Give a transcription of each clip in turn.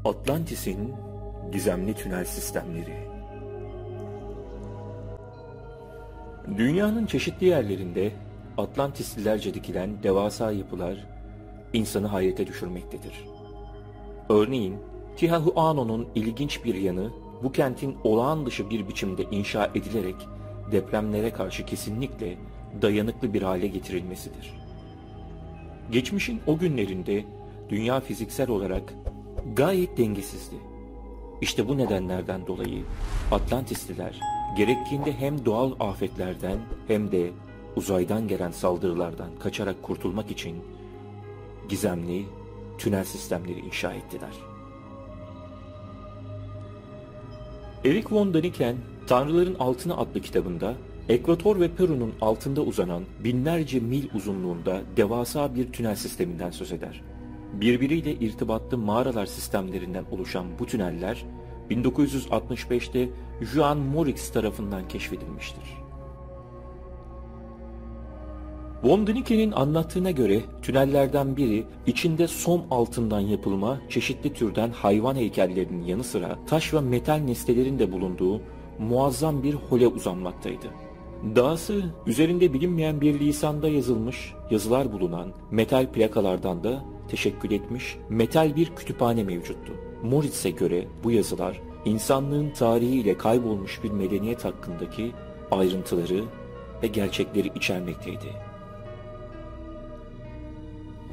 Atlantis'in gizemli tünel sistemleri. Dünyanın çeşitli yerlerinde Atlantislilerce dikilen devasa yapılar insanı hayrete düşürmektedir. Örneğin Tiahuano'nun ilginç bir yanı, bu kentin olağan dışı bir biçimde inşa edilerek depremlere karşı kesinlikle dayanıklı bir hale getirilmesidir. Geçmişin o günlerinde dünya fiziksel olarak gayet dengesizdi. İşte bu nedenlerden dolayı Atlantisliler gerektiğinde hem doğal afetlerden hem de uzaydan gelen saldırılardan kaçarak kurtulmak için gizemli tünel sistemleri inşa ettiler. Erich von Däniken, Tanrıların Altını adlı kitabında, Ekvator ve Peru'nun altında uzanan binlerce mil uzunluğunda devasa bir tünel sisteminden söz eder. Birbiriyle irtibatlı mağaralar sistemlerinden oluşan bu tüneller, 1965'te Juan Morix tarafından keşfedilmiştir. Von Däniken'in anlattığına göre tünellerden biri içinde som altından yapılma çeşitli türden hayvan heykellerinin yanı sıra taş ve metal nesnelerin de bulunduğu muazzam bir hole uzanmaktaydı. Dahası üzerinde bilinmeyen bir lisanda yazılmış yazılar bulunan metal plakalardan da teşekkül etmiş metal bir kütüphane mevcuttu. Moritz'e göre bu yazılar insanlığın tarihiyle kaybolmuş bir medeniyet hakkındaki ayrıntıları ve gerçekleri içermekteydi.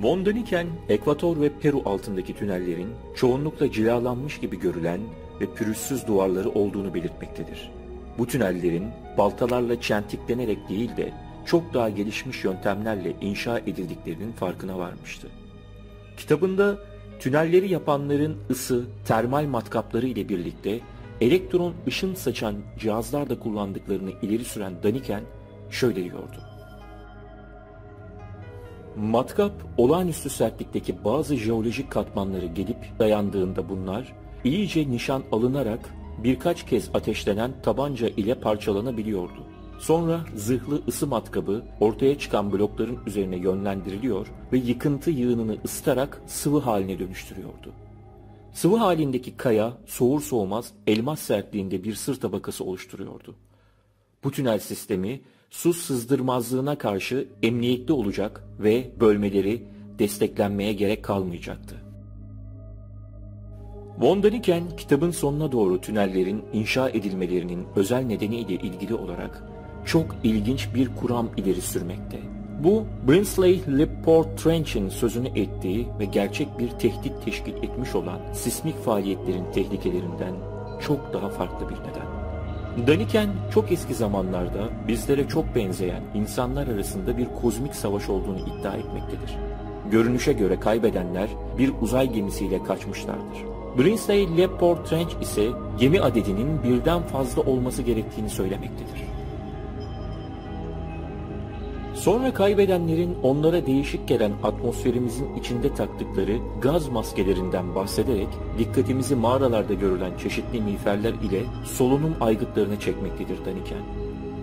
Von Däniken, Ekvator ve Peru altındaki tünellerin çoğunlukla cilalanmış gibi görülen ve pürüzsüz duvarları olduğunu belirtmektedir. Bu tünellerin baltalarla çentiklenerek değil de çok daha gelişmiş yöntemlerle inşa edildiklerinin farkına varmıştı. Kitabında tünelleri yapanların ısı, termal matkapları ile birlikte elektron ışın saçan cihazlar da kullandıklarını ileri süren Däniken şöyle diyordu. Matkap, olağanüstü sertlikteki bazı jeolojik katmanları gelip dayandığında bunlar, iyice nişan alınarak birkaç kez ateşlenen tabanca ile parçalanabiliyordu. Sonra zırhlı ısı matkabı ortaya çıkan blokların üzerine yönlendiriliyor ve yıkıntı yığınını ısıtarak sıvı haline dönüştürüyordu. Sıvı halindeki kaya soğur soğumaz elmas sertliğinde bir sır tabakası oluşturuyordu. Bu tünel sistemi su sızdırmazlığına karşı emniyetli olacak ve bölmeleri desteklenmeye gerek kalmayacaktı. Von Däniken kitabın sonuna doğru tünellerin inşa edilmelerinin özel nedeniyle ilgili olarak çok ilginç bir kuram ileri sürmekte. Bu, Brinsley-Lipport Trench'in sözünü ettiği ve gerçek bir tehdit teşkil etmiş olan sismik faaliyetlerin tehlikelerinden çok daha farklı bir neden. Däniken çok eski zamanlarda bizlere çok benzeyen insanlar arasında bir kozmik savaş olduğunu iddia etmektedir. Görünüşe göre kaybedenler bir uzay gemisiyle kaçmışlardır. Brinsley-Lipport Trench ise gemi adedinin birden fazla olması gerektiğini söylemektedir. Sonra kaybedenlerin onlara değişik gelen atmosferimizin içinde taktıkları gaz maskelerinden bahsederek dikkatimizi mağaralarda görülen çeşitli miğferler ile solunum aygıtlarına çekmektedir Däniken.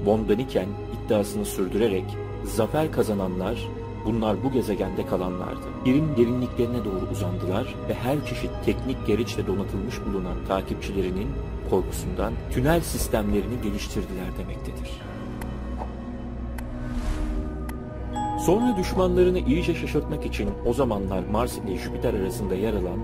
Von Däniken iddiasını sürdürerek zafer kazananlar bunlar bu gezegende kalanlardı. Yerin derinliklerine doğru uzandılar ve her çeşit teknik gereçle donatılmış bulunan takipçilerinin korkusundan tünel sistemlerini geliştirdiler demektedir. Sonra düşmanlarını iyice şaşırtmak için o zamanlar Mars ile Jüpiter arasında yer alan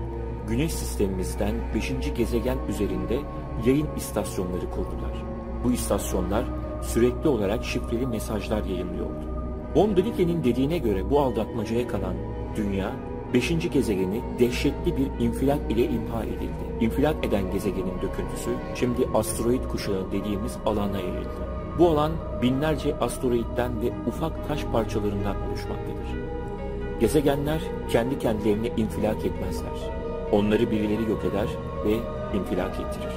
Güneş sistemimizden 5. gezegen üzerinde yayın istasyonları kurdular. Bu istasyonlar sürekli olarak şifreli mesajlar yayınlıyordu. Von Däniken'in dediğine göre bu aldatmacaya kalan Dünya, 5. gezegeni dehşetli bir infilak ile imha edildi. İnfilak eden gezegenin döküntüsü şimdi asteroid kuşağı dediğimiz alana yayıldı. Bu alan binlerce asteroidden ve ufak taş parçalarından oluşmaktadır. Gezegenler kendi kendilerine infilak etmezler. Onları birileri yok eder ve infilak ettirir.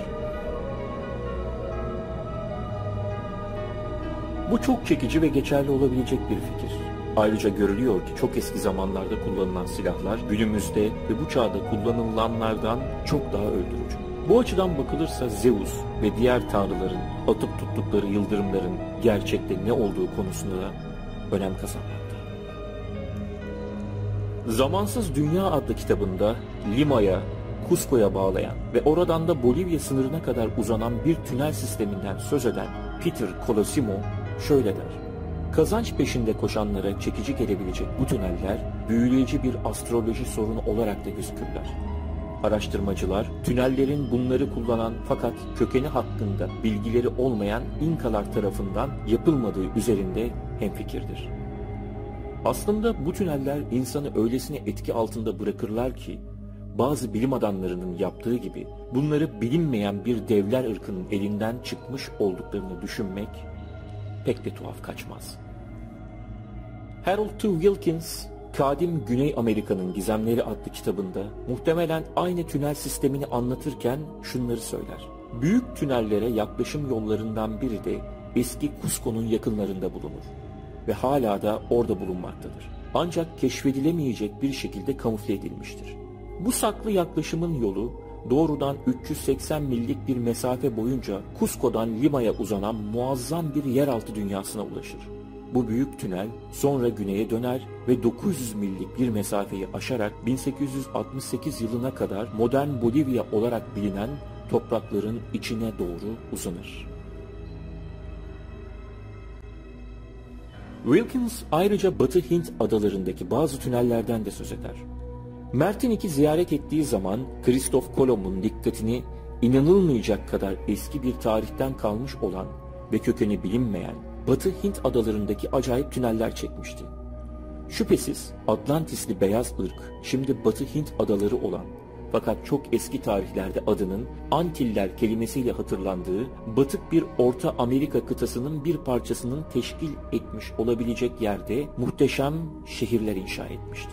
Bu çok çekici ve geçerli olabilecek bir fikir. Ayrıca görülüyor ki çok eski zamanlarda kullanılan silahlar günümüzde ve bu çağda kullanılanlardan çok daha öldürücü. Bu açıdan bakılırsa Zeus ve diğer tanrıların atıp tuttukları yıldırımların gerçekte ne olduğu konusunda da önem kazanmakta. Zamansız Dünya adlı kitabında Lima'ya, Cusco'ya bağlayan ve oradan da Bolivya sınırına kadar uzanan bir tünel sisteminden söz eden Peter Colosimo şöyle der: "Kazanç peşinde koşanlara çekici gelebilecek bu tüneller büyüleyici bir astroloji sorunu olarak da gözükürler. Araştırmacılar, tünellerin bunları kullanan fakat kökeni hakkında bilgileri olmayan İnkalar tarafından yapılmadığı üzerinde hemfikirdir." Aslında bu tüneller insanı öylesine etki altında bırakırlar ki, bazı bilim adamlarının yaptığı gibi bunları bilinmeyen bir devler ırkının elinden çıkmış olduklarını düşünmek pek de tuhaf kaçmaz. Harold T. Wilkins, Kadim Güney Amerika'nın Gizemleri adlı kitabında muhtemelen aynı tünel sistemini anlatırken şunları söyler: "Büyük tünellere yaklaşım yollarından biri de eski Cusco'nun yakınlarında bulunur ve hala da orada bulunmaktadır. Ancak keşfedilemeyecek bir şekilde kamufle edilmiştir. Bu saklı yaklaşımın yolu doğrudan 380 millik bir mesafe boyunca Cusco'dan Lima'ya uzanan muazzam bir yeraltı dünyasına ulaşır. Bu büyük tünel sonra güneye döner ve 900 millik bir mesafeyi aşarak 1868 yılına kadar modern Bolivya olarak bilinen toprakların içine doğru uzanır." Wilkins ayrıca Batı Hint adalarındaki bazı tünellerden de söz eder. Martinik'i ziyaret ettiği zaman Kristof Kolomb'un dikkatini inanılmayacak kadar eski bir tarihten kalmış olan ve kökeni bilinmeyen Batı Hint adalarındaki acayip tüneller çekmişti. Şüphesiz Atlantisli beyaz ırk şimdi Batı Hint adaları olan fakat çok eski tarihlerde adının Antiller kelimesiyle hatırlandığı batık bir Orta Amerika kıtasının bir parçasının teşkil etmiş olabilecek yerde muhteşem şehirler inşa etmişti.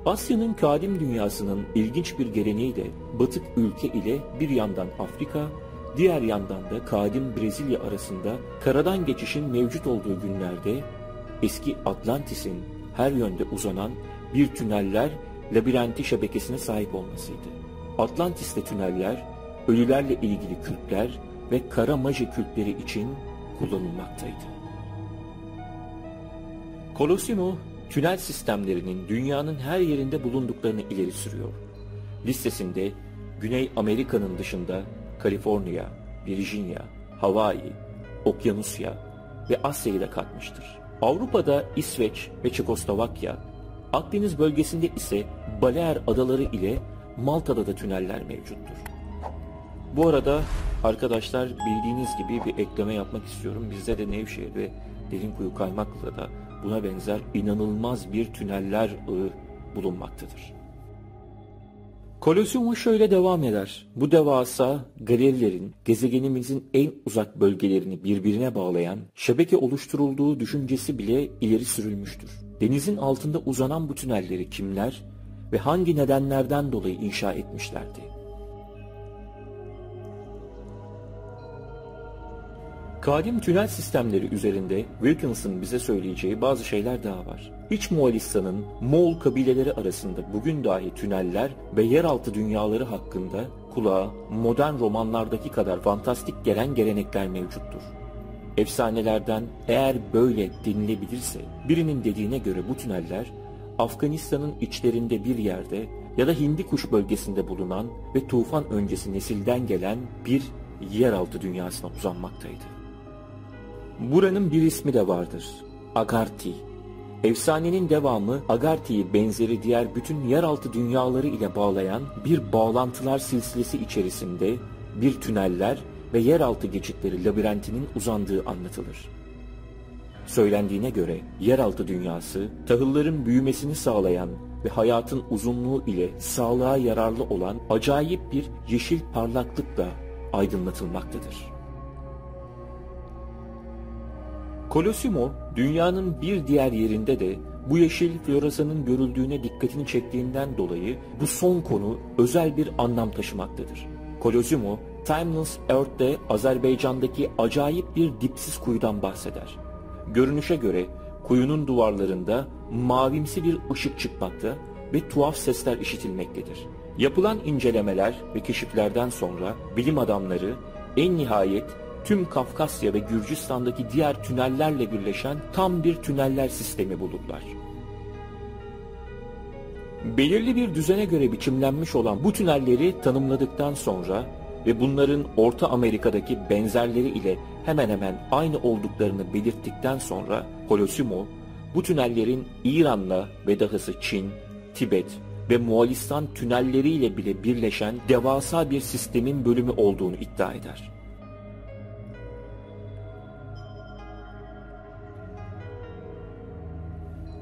Asya'nın kadim dünyasının ilginç bir geleneği de batık ülke ile bir yandan Afrika, diğer yandan da kadim Brezilya arasında karadan geçişin mevcut olduğu günlerde eski Atlantis'in her yönde uzanan bir tüneller labirenti şebekesine sahip olmasıydı. Atlantis'te tüneller, ölülerle ilgili kültler ve kara maji kültleri için kullanılmaktaydı. Colosimo, tünel sistemlerinin dünyanın her yerinde bulunduklarını ileri sürüyor. Listesinde Güney Amerika'nın dışında Kaliforniya, Virginia, Hawaii, Okyanusya ve Asya'yı da katmıştır. Avrupa'da İsveç ve Çekoslovakya, Akdeniz bölgesinde ise Balear Adaları ile Malta'da da tüneller mevcuttur. Bu arada arkadaşlar, bildiğiniz gibi bir ekleme yapmak istiyorum. Bizde de Nevşehir ve Derinkuyu Kaymaklı'da da buna benzer inanılmaz bir tüneller ağı bulunmaktadır. Colosimo şöyle devam eder. Bu devasa galerilerin gezegenimizin en uzak bölgelerini birbirine bağlayan şebeke oluşturulduğu düşüncesi bile ileri sürülmüştür. Denizin altında uzanan bu tünelleri kimler ve hangi nedenlerden dolayı inşa etmişlerdi? Kadim tünel sistemleri üzerinde Wilkins'ın bize söyleyeceği bazı şeyler daha var. İç Moğolistan'ın Moğol kabileleri arasında bugün dahi tüneller ve yeraltı dünyaları hakkında kulağa modern romanlardaki kadar fantastik gelen gelenekler mevcuttur. Efsanelerden eğer böyle denilebilirse, birinin dediğine göre bu tüneller Afganistan'ın içlerinde bir yerde ya da Hindikuş bölgesinde bulunan ve tufan öncesi nesilden gelen bir yeraltı dünyasına uzanmaktaydı. Buranın bir ismi de vardır: Agarthi. Efsanenin devamı, Agarthi'yi benzeri diğer bütün yeraltı dünyaları ile bağlayan bir bağlantılar silsilesi içerisinde bir tüneller ve yeraltı geçitleri labirentinin uzandığı anlatılır. Söylendiğine göre yeraltı dünyası, tahılların büyümesini sağlayan ve hayatın uzunluğu ile sağlığa yararlı olan acayip bir yeşil parlaklıkla aydınlatılmaktadır. Colosimo, dünyanın bir diğer yerinde de bu yeşil florasanın görüldüğüne dikkatini çektiğinden dolayı bu son konu özel bir anlam taşımaktadır. Colosimo, Timeless Earth'te Azerbaycan'daki acayip bir dipsiz kuyudan bahseder. Görünüşe göre kuyunun duvarlarında mavimsi bir ışık çıkmakta ve tuhaf sesler işitilmektedir. Yapılan incelemeler ve keşiflerden sonra bilim adamları en nihayet tüm Kafkasya ve Gürcistan'daki diğer tünellerle birleşen tam bir tüneller sistemi bulurlar. Belirli bir düzene göre biçimlenmiş olan bu tünelleri tanımladıktan sonra ve bunların Orta Amerika'daki benzerleri ile hemen hemen aynı olduklarını belirttikten sonra Colosimo, bu tünellerin İran'la ve dahası Çin, Tibet ve Moğolistan tünelleriyle bile birleşen devasa bir sistemin bölümü olduğunu iddia eder.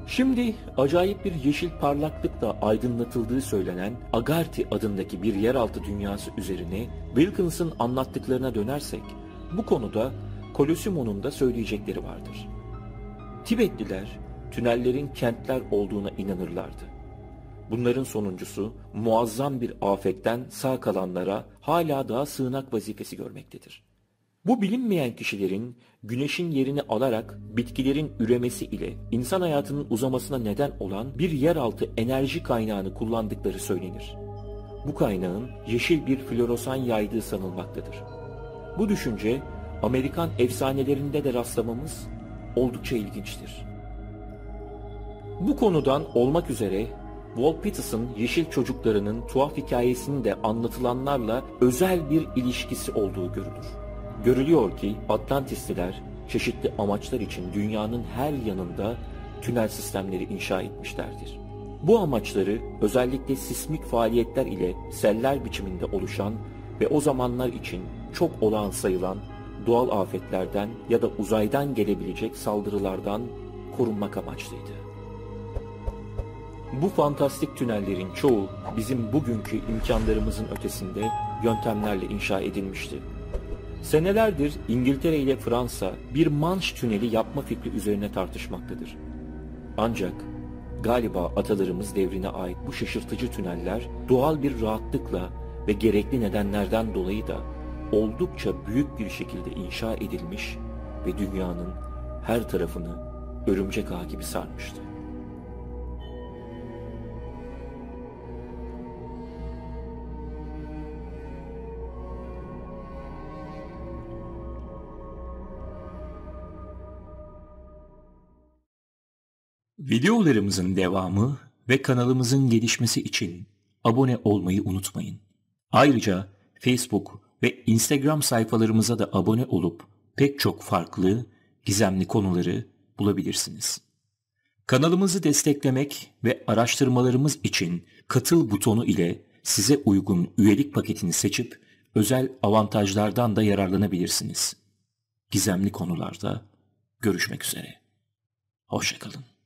Şimdi acayip bir yeşil parlaklıkla aydınlatıldığı söylenen Agarthy adındaki bir yeraltı dünyası üzerine Wilkins'ın anlattıklarına dönersek, bu konuda Colosimo'nun da söyleyecekleri vardır. Tibetliler tünellerin kentler olduğuna inanırlardı. Bunların sonuncusu muazzam bir afetten sağ kalanlara hala daha sığınak vazifesi görmektedir. Bu bilinmeyen kişilerin güneşin yerini alarak bitkilerin üremesi ile insan hayatının uzamasına neden olan bir yeraltı enerji kaynağını kullandıkları söylenir. Bu kaynağın yeşil bir floresan yaydığı sanılmaktadır. Bu düşünce Amerikan efsanelerinde de rastlamamız oldukça ilginçtir. Bu konudan olmak üzere Walt Peterson Yeşil Çocuklarının tuhaf hikayesinin de anlatılanlarla özel bir ilişkisi olduğu görülür. Görülüyor ki Atlantisliler çeşitli amaçlar için dünyanın her yanında tünel sistemleri inşa etmişlerdir. Bu amaçları özellikle sismik faaliyetler ile seller biçiminde oluşan ve o zamanlar için çok olağan sayılan doğal afetlerden ya da uzaydan gelebilecek saldırılardan korunmak amaçlıydı. Bu fantastik tünellerin çoğu bizim bugünkü imkanlarımızın ötesinde yöntemlerle inşa edilmişti. Senelerdir İngiltere ile Fransa bir Manş tüneli yapma fikri üzerine tartışmaktadır. Ancak galiba atalarımız devrine ait bu şaşırtıcı tüneller doğal bir rahatlıkla ve gerekli nedenlerden dolayı da oldukça büyük bir şekilde inşa edilmiş ve dünyanın her tarafını örümcek ağı gibi sarmıştı. Videolarımızın devamı ve kanalımızın gelişmesi için abone olmayı unutmayın. Ayrıca Facebook ve Instagram sayfalarımıza da abone olup pek çok farklı, gizemli konuları bulabilirsiniz. Kanalımızı desteklemek ve araştırmalarımız için katıl butonu ile size uygun üyelik paketini seçip özel avantajlardan da yararlanabilirsiniz. Gizemli konularda görüşmek üzere. Hoşça kalın.